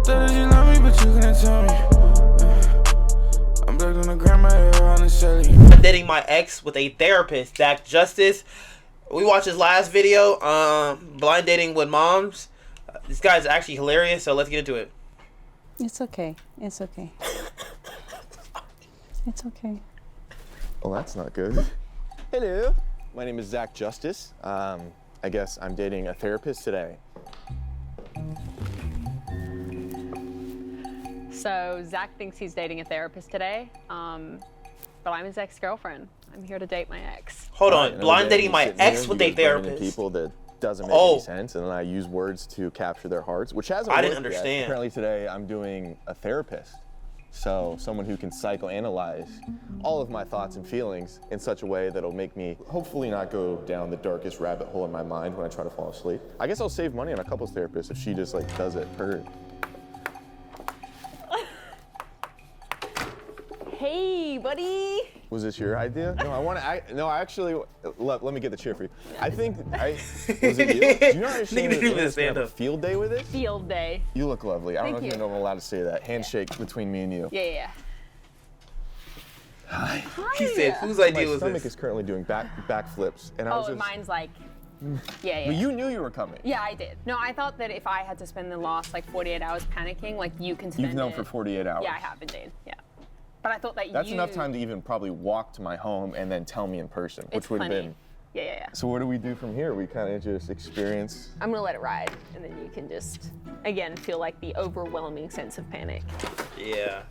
thought that you love me, but you couldn't tell me. I'm back on the grandma on the celly. I'm dating my ex with a therapist, Zach Justice. We watched his last video, blind dating with moms. This guy's actually hilarious, so let's get into it. It's okay. It's okay. It's okay. Well, that's not good. Hello, my name is Zach Justice. I guess I'm dating a therapist today. So Zach thinks he's dating a therapist today, but I'm his ex-girlfriend. I'm here to date my ex. Hold on, blind dating my ex with a therapist. People that doesn't make any sense, and then I use words to capture their hearts, which hasn't worked I didn't understand. Yet. Apparently today I'm doing a therapist. So someone who can psychoanalyze all of my thoughts and feelings in such a way that'll make me hopefully not go down the darkest rabbit hole in my mind when I try to fall asleep. I guess I'll save money on a couples therapist if she just like does it her. Hey, buddy. Was this your idea? No, let me get the chair for you. I think, was it you? Do you not understand that we're gonna have a field day with it? Field day. You look lovely. I don't know if Thank you know I'm allowed to say that. Handshake between me and you. Yeah. Hi. He said, whose idea was My stomach this? is currently doing backflips, and I was just. Mine's like, yeah. But you knew you were coming. Yeah, I did. No, I thought that if I had to spend the last like 48 hours panicking, like you can spend You've known for 48 hours. Yeah, I have indeed. Yeah. But I thought that That's enough time to even probably walk to my home and then tell me in person, which would have been. Yeah. So what do we do from here? We kind of just experience. I'm gonna let it ride, and then you can just, again, feel like the overwhelming sense of panic. Yeah.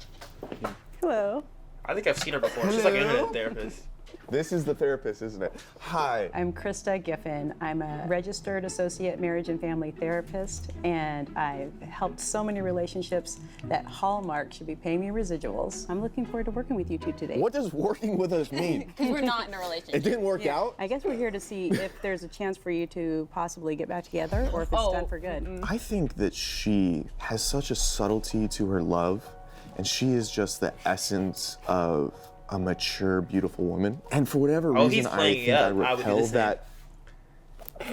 Hello. I think I've seen her before. She's like an internet therapist. This is the therapist, isn't it? Hi. I'm Krista Giffen. I'm a registered associate marriage and family therapist, and I've helped so many relationships that Hallmark should be paying me residuals. I'm looking forward to working with you two today. What does working with us mean? Because we're not in a relationship. It didn't work out? I guess we're here to see if there's a chance for you to possibly get back together or if it's done for good. I think that she has such a subtlety to her love, and she is just the essence of a mature, beautiful woman. And for whatever reason, I think I repel that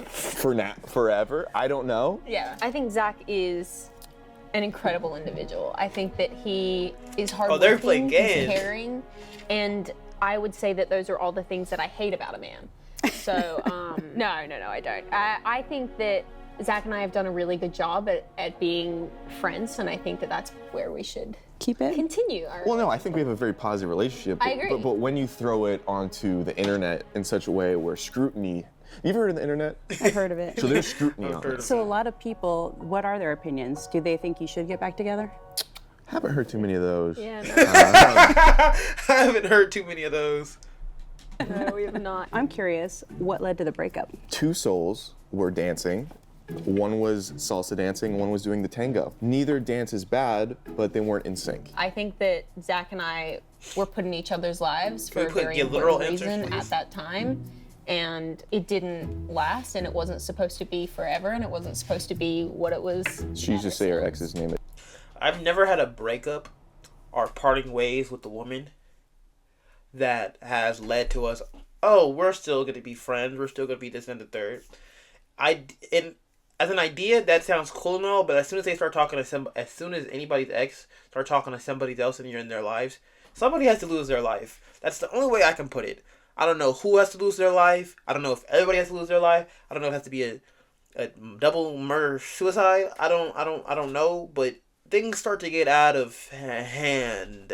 for forever. I don't know. Yeah, I think Zach is an incredible individual. I think that he is hardworking, he's caring, and I would say that those are all the things that I hate about a man. So, no, I don't. I think that Zach and I have done a really good job at being friends, and I think that that's where we should continue our Well, no, I think we have a very positive relationship. I agree. But when you throw it onto the internet in such a way where scrutiny, you've heard of the internet? I've heard of it. So there's scrutiny on it. So a lot of people, what are their opinions? Do they think you should get back together? Haven't heard too many of those. Yeah, no. I haven't heard too many of those. No, we have not. I'm curious, what led to the breakup? Two souls were dancing. One was salsa dancing, one was doing the tango. Neither dance is bad, but they weren't in sync. I think that Zach and I were put in each other's lives for a very literal important reason answers, at that time. And it didn't last, and it wasn't supposed to be forever, and it wasn't supposed to be what it was. She used to say her ex's name. I've never had a breakup or parting ways with a woman that has led to us, we're still going to be friends, we're still going to be this and the third. As an idea, that sounds cool and all, but as soon as they start talking to as soon as anybody's ex start talking to somebody else and you're in their lives, somebody has to lose their life. That's the only way I can put it. I don't know who has to lose their life. I don't know if everybody has to lose their life. I don't know if it has to be a double murder suicide. I don't know, but things start to get out of hand.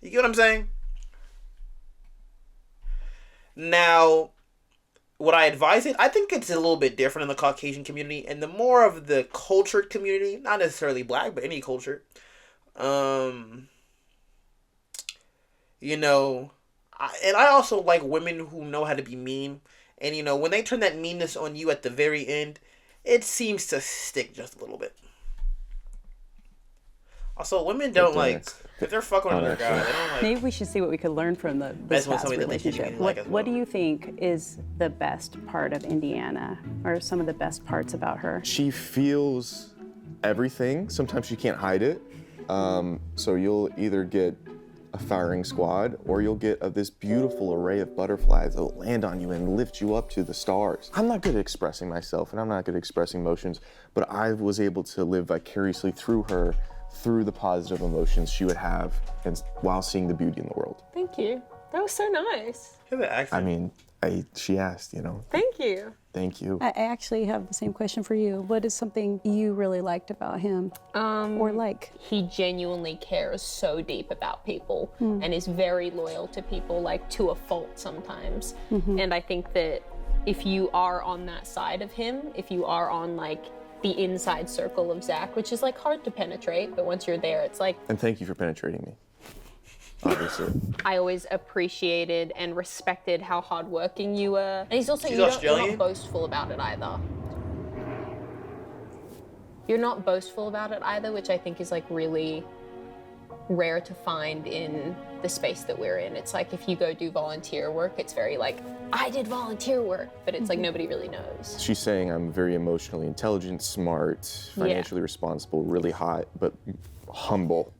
You get what I'm saying? Now, would I advise it? I think it's a little bit different in the Caucasian community and the more of the cultured community, not necessarily black, but any culture. And I also like women who know how to be mean. And, when they turn that meanness on you at the very end, it seems to stick just a little bit. Also, women don't if they're fucking with another guy, they don't like. Maybe we should see what we could learn from this past relationship. What do you think is the best part of Indiana, or some of the best parts about her? She feels everything. Sometimes she can't hide it. So you'll either get a firing squad, or you'll get this beautiful array of butterflies that will land on you and lift you up to the stars. I'm not good at expressing myself, and I'm not good at expressing emotions, but I was able to live vicariously through her through the positive emotions she would have and while seeing the beauty in the world. Thank you. That was so nice. You have an accent. I mean, she asked, you know. Thank you. Thank you. I actually have the same question for you. What is something you really liked about him, or like? He genuinely cares so deep about people and is very loyal to people, like to a fault sometimes. And I think that if you are on that side of him, if you are on like the inside circle of Zach, which is like hard to penetrate, but once you're there, it's like. And thank you for penetrating me. Obviously. I always appreciated and respected how hardworking you were. And he's also, you're not boastful about it either. You're not boastful about it either, which I think is like really rare to find in the space that we're in. It's like if you go do volunteer work, it's very like, I did volunteer work, but it's like nobody really knows. She's saying I'm very emotionally intelligent, smart, financially responsible, really hot, but humble.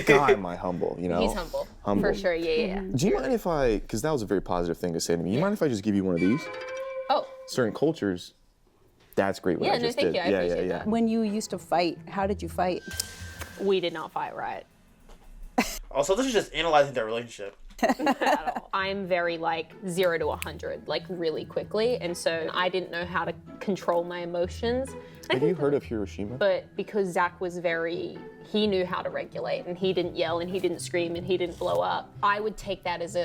God, am I humble, you know? He's humble. For sure, yeah. Do you mind if because that was a very positive thing to say to me. You mind if I just give you one of these? Oh. Certain cultures, that's great what I just did. You. I appreciate that. When you used to fight, how did you fight? We did not fight right. Also, this is just analyzing their relationship. At all. I'm very like 0 to 100, like really quickly. And so I didn't know how to control my emotions. Have you heard of Hiroshima? But because Zach was he knew how to regulate and he didn't yell and he didn't scream and he didn't blow up, I would take that as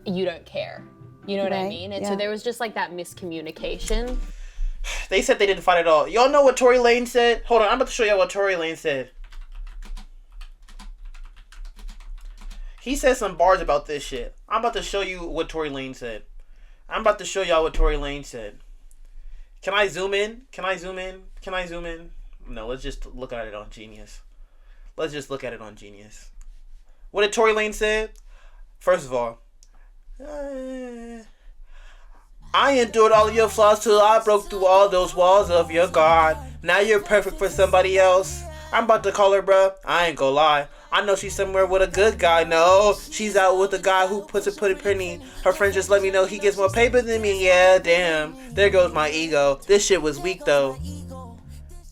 you don't care. You know what I mean? And so there was just like that miscommunication. They said they didn't fight at all. Y'all know what Tory Lane said? Hold on, I'm about to show y'all what Tory Lane said. He said some bars about this shit. I'm about to show you what Tory Lane said. I'm about to show y'all what Tory Lane said. Can I zoom in? Can I zoom in? Can I zoom in? No, let's just look at it on Genius. Let's just look at it on Genius. What did Tory Lane say? First of all, I endured all of your flaws till I broke through all those walls of your guard. Now you're perfect for somebody else. I'm about to call her, bruh. I ain't gonna lie. I know she's somewhere with a good guy. No, she's out with a guy who puts a pretty penny. Her friends just let me know he gets more paper than me. Yeah, damn. There goes my ego. This shit was weak, though.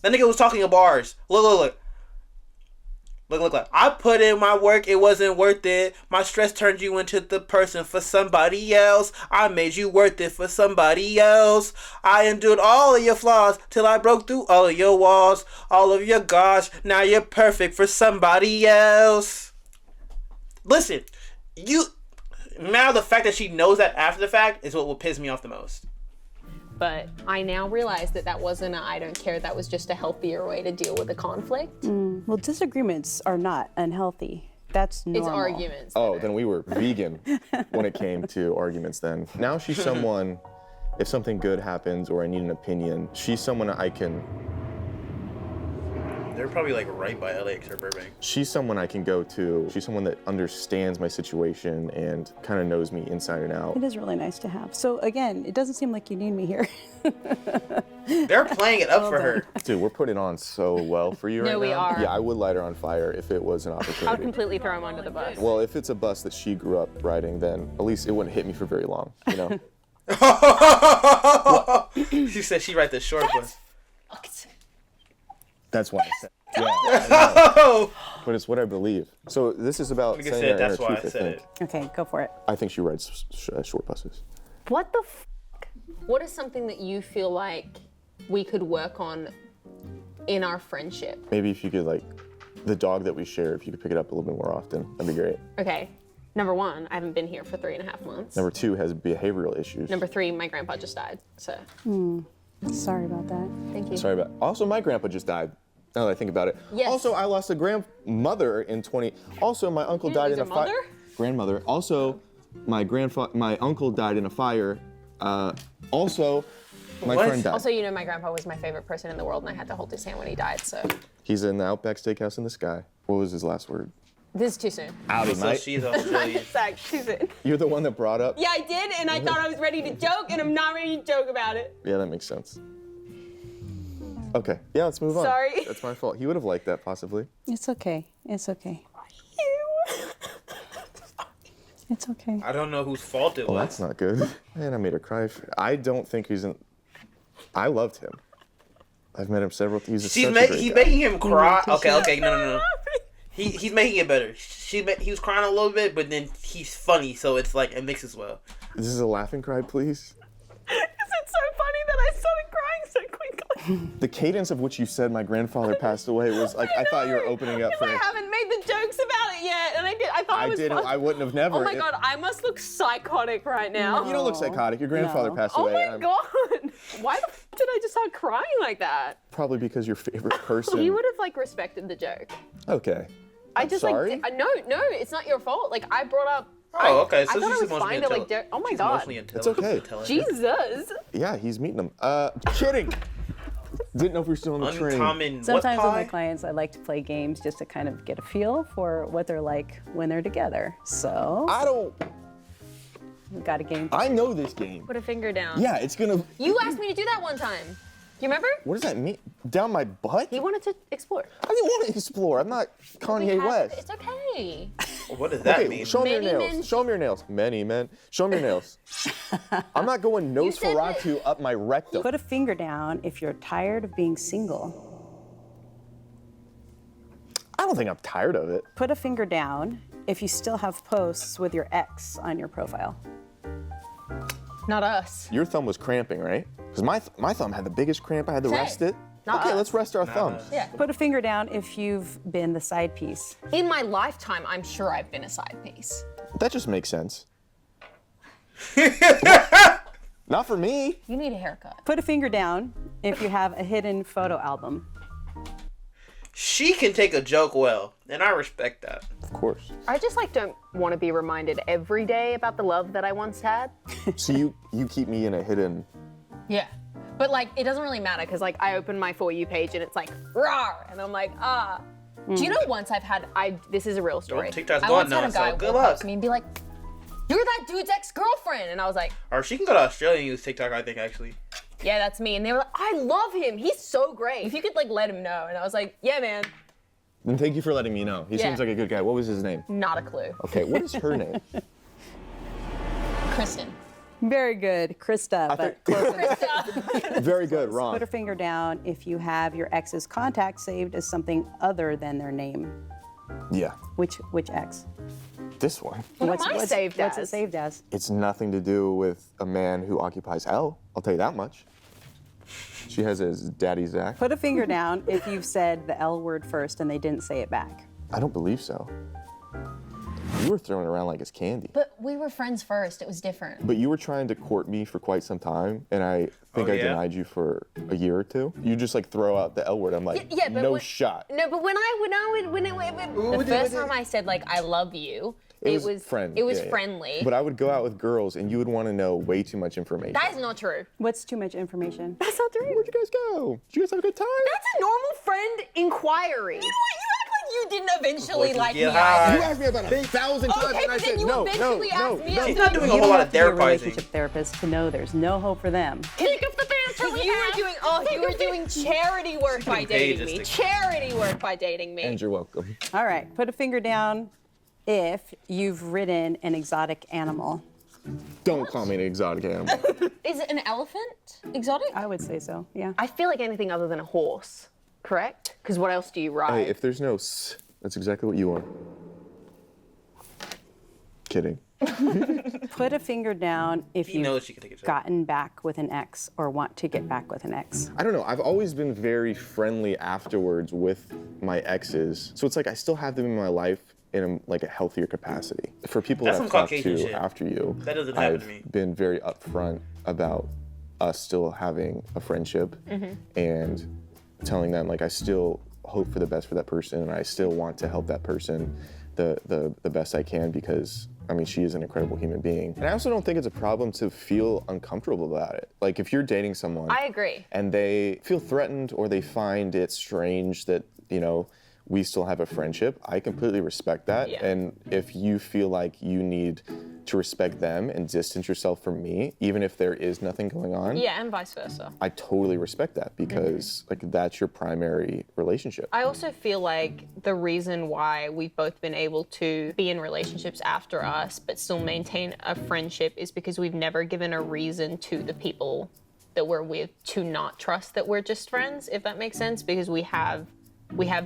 That nigga was talking in bars. Look. I put in my work, it wasn't worth it. My stress turned you into the person for somebody else. I made you worth it for somebody else. I endured all of your flaws till I broke through all of your walls. All of your gosh, now you're perfect for somebody else. Listen, now the fact that she knows that after the fact is what will piss me off the most. But I now realize that wasn't I don't care. That was just a healthier way to deal with a conflict. Well, disagreements are not unhealthy. That's normal. It's arguments. Oh, then we were vegan when it came to arguments then. Now she's someone, if something good happens or I need an opinion, she's someone I can... They're probably like right by LAX or Burbank. She's someone I can go to. She's someone that understands my situation and kind of knows me inside and out. It is really nice to have. So again, it doesn't seem like you need me here. They're playing it up for her. Dude, we're putting on so well for you right now. No, we are. Yeah, I would light her on fire if it was an opportunity. I would completely throw him under the bus. Well, if it's a bus that she grew up riding, then at least it wouldn't hit me for very long, you know? She said she ride the short bus. That's why I said yeah, I know. But it's what I believe. So this is about Like I saying said, our that's inner why truth, I said think. it. Okay, go for it. I think she rides short buses. What the f***? What is something that you feel like we could work on in our friendship? Maybe if you could, like, the dog that we share, if you could pick it up a little bit more often, that'd be great. Okay. Number 1, I haven't been here for 3.5 months. Number 2 has behavioral issues. Number 3, my grandpa just died, so. Sorry about that. Thank you. Sorry about. Also, my grandpa just died. Now that I think about it. Yes. Also, I lost a grandmother in 20. Also, my uncle died in a fire. Grandmother. Also, my uncle died in a fire. Also, my friend died. Also, you know, my grandpa was my favorite person in the world, and I had to hold his hand when he died. So. He's in the Outback Steakhouse in the sky. What was his last word? This is too soon. Howdy, So mate. she's Australian. Zach, too soon. You're the one that brought up. Yeah, I did, and I thought I was ready to joke, and I'm not ready to joke about it. Yeah, that makes sense. Okay. Yeah, let's move on. Sorry. That's my fault. He would have liked that, possibly. It's okay. It's okay. It's okay. I don't know whose fault it was. Well, that's not good. Man, I made her cry. I don't think he's in. I loved him. I've met him several times. He's making him cry. Okay, no. He's making it better. He was crying a little bit, but then he's funny, so it's like it mixes well. This is a laughing cry, please. It's so funny that I started crying so quickly. The cadence of which you said my grandfather passed away was like I thought you were opening up for. I haven't made the jokes about it yet, and I did. I thought it was didn't. I wouldn't have never. Oh my god, I must look psychotic right now. You don't look psychotic. Your grandfather passed Oh away. my god! Why the f did I just start crying like that? Probably because your favorite person. You would have like respected the joke. Okay. I just sorry? like no, it's not your fault. Like I brought up. Oh, okay. So I thought she's it was fine to like. Oh my god! It's okay. Jesus. Yeah, he's meeting them. Kidding. Didn't know if we were still on the train. Uncommon. Sometimes what with my pie? clients, I like to play games just to kind of get a feel for what they're like when they're together. So we've got a game. I know this game. Put a finger down. Yeah, it's gonna. You asked me to do that one time. You remember? What does that mean? Down my butt? He wanted to explore. I didn't want to explore. I'm not Kanye West. It's okay. What does that Okay, mean? show me your Many nails. men- Show me your nails. Many men. Show me your nails. I'm not going said Nosferatu up my rectum. Put a finger down if you're tired of being single. I don't think I'm tired of it. Put a finger down if you still have posts with your ex on your profile. Not us. Your thumb was cramping, right? Because my thumb had the biggest cramp. I had to Same. rest it. Not Okay, us. let's rest our thumbs. Yeah. Put a finger down if you've been the side piece. In my lifetime, I'm sure I've been a side piece. That just makes sense. Not for me. You need a haircut. Put a finger down if you have a hidden photo album. She can take a joke well, and I respect that. Of course. I just like don't want to be reminded every day about the love that I once had. So you keep me in a hidden. Yeah. But like, it doesn't really matter because like I open my For You page and it's like, rawr, and I'm like, ah. Do you know once I've had, this is a real story. Well, TikTok's I gone once now, had a guy so good walk up luck. to me and be like, you're that dude's ex-girlfriend. And I was like, Or she can go to Australia and use TikTok, I think, actually. yeah, that's me. And they were like, I love him. He's so great. If you could like let him know. And I was like, yeah, man, And thank you for letting me know. He Yeah. seems like a good guy. What was his name? not a clue. Okay, what is her name? Kristen. Very good, Krista. But close enough. Very good, Put wrong. a finger down if you have your ex's contact saved as something other than their name. Yeah, Which ex? this one. What am I saved what's as? it saved as? It's nothing to do with a man who occupies hell. I'll tell you that much. She has his daddy Zach. Put a finger down if you've said the L word first and they didn't say it back. I don't believe so. You were throwing it around like it's candy. But we were friends first. It was different. But you were trying to court me for quite some time, and I think Oh, I yeah? denied you for a year or two. You just like throw out the L word. I'm like, Yeah, but no when- shot. No, but when the first time I said like I love you, it was friendly. It was Yeah, yeah. friendly. But I would go out with girls, and you would want to know way too much information. That is not true. What's too much information? That's not true. Where'd you guys go? Did you guys have a good time? That's a normal friend inquiry. You know what? You act like you didn't eventually Voices like me. get high. You asked me about 1,000 times, Okay, and I but then said you no, eventually no, asked me. She's not doing You a whole don't lot have of to be a therapizing. relationship therapist to know there's no hope for them. Pick up the banter. You were doing charity work by getting paid dating me. just to- Charity work by dating me. And you're welcome. All right, put a finger down if you've ridden an exotic animal. Don't call me an exotic animal. Is it an elephant exotic? I would say so, yeah. I feel like anything other than a horse. Correct? Because what else do you ride? Hey, if there's no s, that's exactly what you are. Kidding. Put a finger down if He knows you've she can take a joke. gotten back with an ex or want to get back with an ex. I don't know. I've always been very friendly afterwards with my exes. So it's like I still have them in my life in like a healthier capacity. For people That's that I've some talked Caucasian to shit. after you, That doesn't happen I've to me. been very upfront about us still having a friendship and telling them like I still hope for the best for that person and I still want to help that person the best I can because I mean, she is an incredible human being. And I also don't think it's a problem to feel uncomfortable about it. Like if you're dating someone I agree. and they feel threatened or they find it strange that, you know, we still have a friendship, I completely respect that. Yeah. And if you feel like you need to respect them and distance yourself from me, even if there is nothing going on, Yeah, and vice versa. I totally respect that because like that's your primary relationship. I also feel like the reason why we've both been able to be in relationships after us but still maintain a friendship is because we've never given a reason to the people that we're with to not trust that we're just friends, if that makes sense, because we have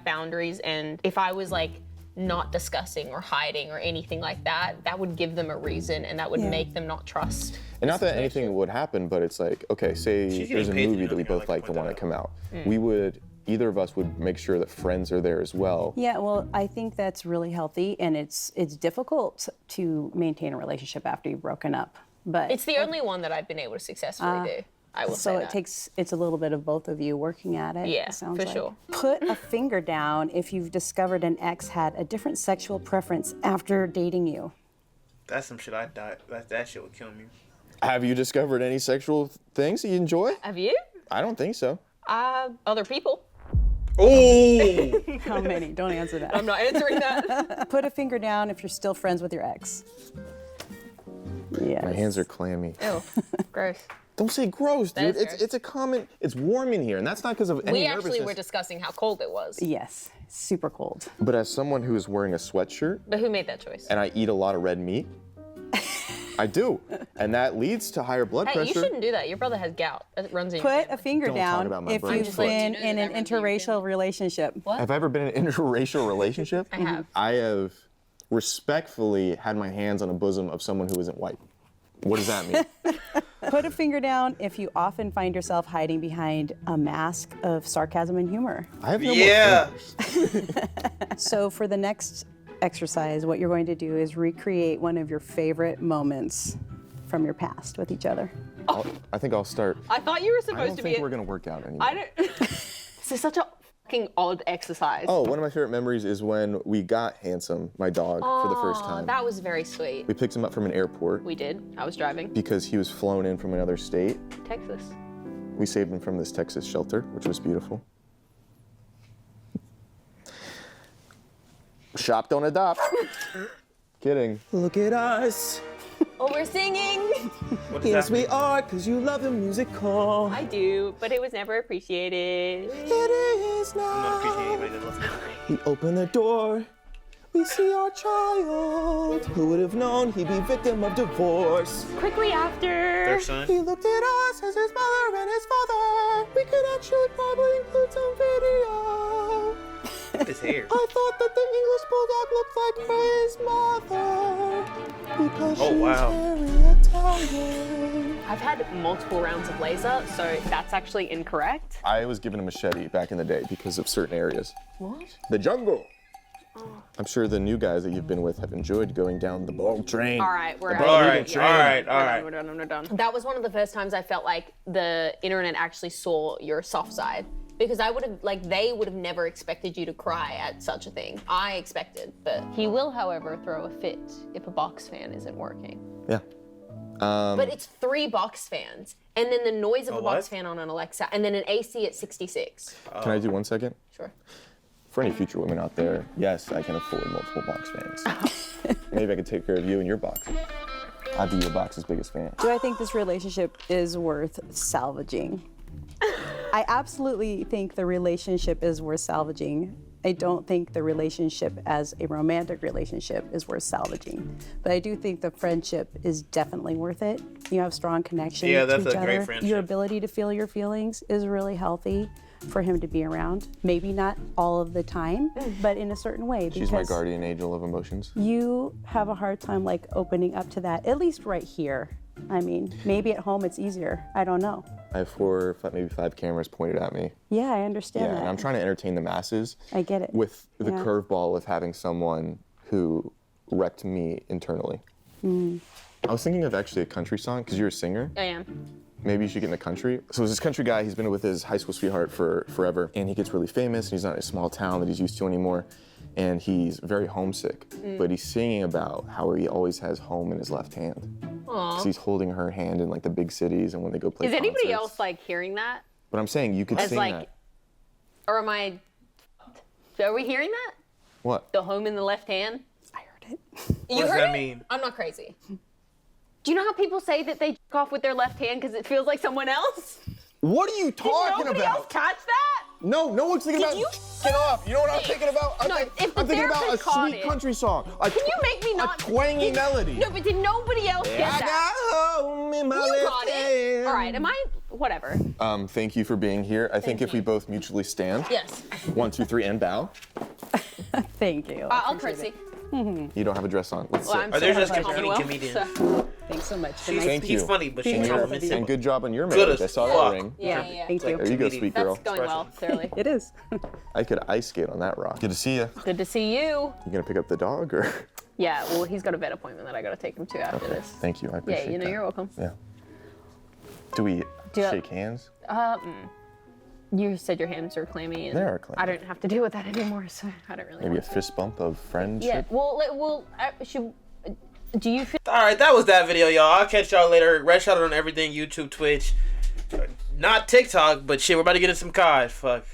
boundaries, and if I was like not discussing or hiding or anything like that, that would give them a reason, and that would make them not trust. And not that anything would happen, but it's like, okay, say there's a movie that we both like to want to come out. We would, either of us would make sure that friends are there as well. Yeah, well, I think that's really healthy, and it's difficult to maintain a relationship after you've broken up. But it's the only one that I've been able to successfully do. I will say that. So it's a little bit of both of you working at it. Yeah, it sounds for like. sure. Put a finger down if you've discovered an ex had a different sexual preference after dating you. That's some shit I died. That shit would kill me. Have you discovered any sexual things that you enjoy? Have you? I don't think so. Other people. Oh! How many? Don't answer that. I'm not answering that. Put a finger down if you're still friends with your ex. Yes. My hands are clammy. Ew, gross. Don't say gross, dude. That is gross. It's a common. It's warm in here, and that's not because of any We actually nervousness. were discussing how cold it was. Yes, super cold. But as someone who is wearing a sweatshirt But who made that choice? and I eat a lot of red meat, I do, and that leads to higher blood Hey, pressure. you shouldn't do that. Your brother has gout. It runs in your Put a family. finger Don't talk down about my if brother. you've Just let been you know in that an runs in your interracial relationship. What? Have I ever been in an interracial relationship? I have. I have respectfully had my hands on a bosom of someone who isn't white. What does that mean? Put a finger down if you often find yourself hiding behind a mask of sarcasm and humor. I have no Yeah. more fingers. So for the next exercise, what you're going to do is recreate one of your favorite moments from your past with each other. I think I'll start. I thought you were I supposed don't to think be. we're gonna work out anymore. I don't. This is such a fucking odd exercise. Oh, one of my favorite memories is when we got Handsome, my dog, for the first time. That was very sweet. We picked him up from an airport We did. I was driving. because he was flown in from another state. Texas. We saved him from this Texas shelter, which was beautiful. Shop, don't adopt. Kidding. Look at us. Oh, we're singing. What does Yes, that mean? we are, because you love the musical. I do, but it was never appreciated. It is I'm not now. appreciating anybody that listens to me. We open the door. We see our child. Who would have known he'd be victim of divorce? Quickly after. Their son. He looked at us as his mother and his father. We could actually probably include some video. His hair. I thought that the English bulldog looked like Ray's mother because Oh, she's wow. very Italian. I've had multiple rounds of laser, so that's actually incorrect. I was given a machete back in the day because of certain areas. What? The jungle. I'm sure the new guys that you've been with have enjoyed going down the ball train. All right, we're All right, all right, all We're right. done, we're done. That was one of the first times I felt like the internet actually saw your soft side. Because I would have, like, they would have never expected you to cry at such a thing. I expected, but. He will, however, throw a fit if a box fan isn't working. Yeah. But it's 3 box fans, and then the noise of a box what? fan on an Alexa, and then an AC at 66. Can I do 1 second? Sure. For any future women out there, yes, I can afford multiple box fans. Maybe I could take care of you and your box. I'd be your box's biggest fan. Do I think this relationship is worth salvaging? I absolutely think the relationship is worth salvaging. I don't think the relationship as a romantic relationship is worth salvaging. But I do think the friendship is definitely worth it. You have strong connection Yeah, to that's each a great other. friendship. Your ability to feel your feelings is really healthy for him to be around. Maybe not all of the time, but in a certain way. She's my because guardian angel of emotions. you have a hard time like opening up to that, at least right here. I mean, maybe at home it's easier. I don't know. I have maybe 5 cameras pointed at me. Yeah, I understand Yeah, that. and I'm trying to entertain the masses. I get it. With the Yeah. curveball of having someone who wrecked me internally. Mm. I was thinking of actually a country song, because you're a singer. I am. Maybe you should get in the country. So there's this country guy, he's been with his high school sweetheart for forever, and he gets really famous, and he's not in a small town that he's used to anymore, and he's very homesick. But he's singing about how he always has home in his left hand. Because he's holding her hand in like the big cities and when they go play Is anybody concerts. else like hearing that? But I'm saying you could As sing like, that. or am I? Are we hearing that? What? The home in the left hand. I heard it. You does heard that it? mean? I'm not crazy. Do you know how people say that they jerk off with their left hand because it feels like someone else? What are you Did talking nobody about? else catch that? No one's thinking Did about you- get off. You know what I'm thinking about? No, if the I'm thinking about a therapist caught sweet it- country song. Can you make me not? A twangy melody. No, but did nobody else get I that? got home in my You left got it. hand. All right, am I whatever. Thank you for being here. I think if we both mutually stand. Yes. 1, 2, 3, and bow. Thank you. I'll curtsy. You don't have a dress on. Let's Well, sit. I'm Or they're so just comfortable, competing comedians. so- Thanks so much. Thank He's you. funny, but she Being compliments here. him. And good job on your Good marriage. as I saw fuck. that ring. Yeah. Thank you. There you go, sweet girl. That's going well, clearly. It is. I could ice skate on that rock. Good to see you. Good to see you. You gonna pick up the dog or? Yeah, well, he's got a vet appointment that I got to take him to after this. Thank you. I Yeah, appreciate you know, that. you're welcome. Yeah. Do we Do you- shake hands? You said your hands are clammy, and They are clammy. I don't have to deal with that anymore, so I don't really. Maybe a want to. fist bump of friendship? Yeah. Well, do you feel? All right, that was that video, y'all. I'll catch y'all later. RegshotIt on everything: YouTube, Twitch, not TikTok, but shit, we're about to get in some COD. Fuck.